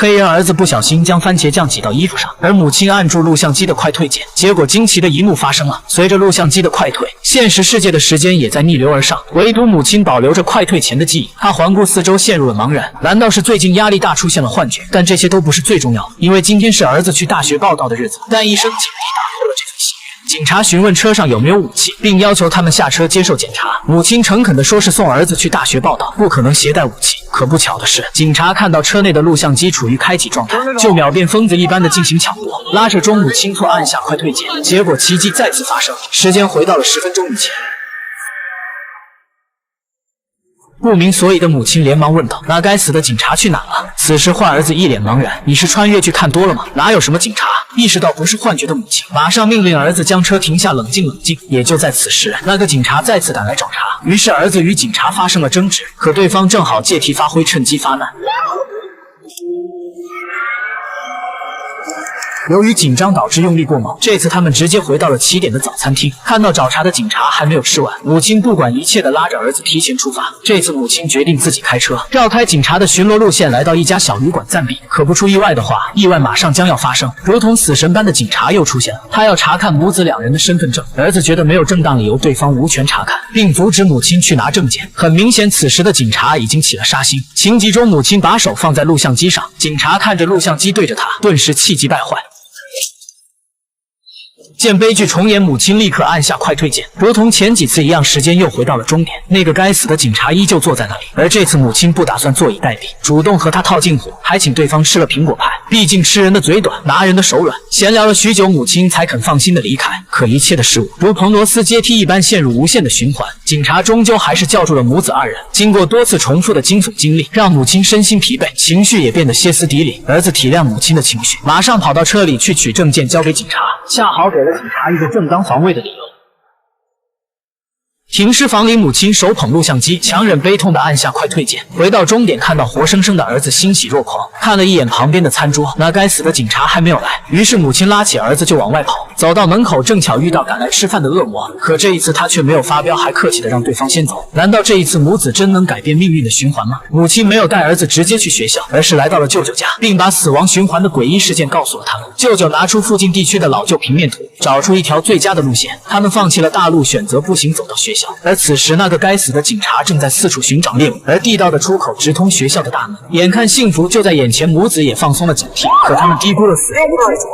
黑人儿子不小心将番茄酱挤到衣服上，而母亲按住录像机的快退键，结果惊奇的一幕发生了。随着录像机的快退，现实世界的时间也在逆流而上，唯独母亲保留着快退前的记忆。她环顾四周，陷入了茫然。难道是最近压力大出现了幻觉？但这些都不是最重要的，因为今天是儿子去大学报道的日子。但一声警笛打破了这份喜悦。警察询问车上有没有武器，并要求他们下车接受检查。母亲诚恳地说是送儿子去大学报道，不可能携带武器。可不巧的是，警察看到车内的录像机处于开启状态，就秒变疯子一般的进行抢夺，拉着钟母亲错按下快退键，结果奇迹再次发生，时间回到了10分钟以前。不明所以的母亲连忙问道：“那该死的警察去哪了？”此时坏儿子一脸茫然：“你是穿越剧看多了吗？哪有什么警察？”意识到不是幻觉的母亲马上命令儿子将车停下，冷静冷静。也就在此时，那个警察再次赶来找茬，于是儿子与警察发生了争执，可对方正好借题发挥，趁机发难。由于紧张导致用力过猛，这次他们直接回到了起点的早餐厅。看到找茬的警察还没有吃完，母亲不管一切的拉着儿子提前出发。这次母亲决定自己开车，绕开警察的巡逻路线，来到一家小旅馆暂避。可不出意外的话，意外马上将要发生。如同死神般的警察又出现了，他要查看母子两人的身份证。儿子觉得没有正当理由，对方无权查看，并阻止母亲去拿证件。很明显，此时的警察已经起了杀心。情急中，母亲把手放在录像机上，警察看着录像机对着他，顿时气急败坏。见悲剧重演，母亲立刻按下快退键，如同前几次一样，时间又回到了终点。那个该死的警察依旧坐在那里，而这次母亲不打算坐以待毙，主动和他套近乎，还请对方吃了苹果派。毕竟吃人的嘴短，拿人的手软。闲聊了许久，母亲才肯放心的离开。可一切的事物如彭罗斯阶梯一般陷入无限的循环，警察终究还是叫住了母子二人。经过多次重复的惊悚经历，让母亲身心疲惫，情绪也变得歇斯底里。儿子体谅母亲的情绪，马上跑到车里去取证件交给警察，恰好给了警察一个正当防卫的理由。停尸房里，母亲手捧录像机，强忍悲痛地按下快退键。回到终点，看到活生生的儿子，欣喜若狂。看了一眼旁边的餐桌，那该死的警察还没有来，于是母亲拉起儿子就往外跑。走到门口，正巧遇到赶来吃饭的恶魔，可这一次他却没有发飙，还客气地让对方先走。难道这一次母子真能改变命运的循环吗？母亲没有带儿子直接去学校，而是来到了舅舅家，并把死亡循环的诡异事件告诉了他们。舅舅拿出附近地区的老旧平面图，找出一条最佳的路线。他们放弃了大路，选择步行走到学校。而此时，那个该死的警察正在四处寻找猎物，而地道的出口直通学校的大门。眼看幸福就在眼前，母子也放松了警惕，可他们低估了死神的快走。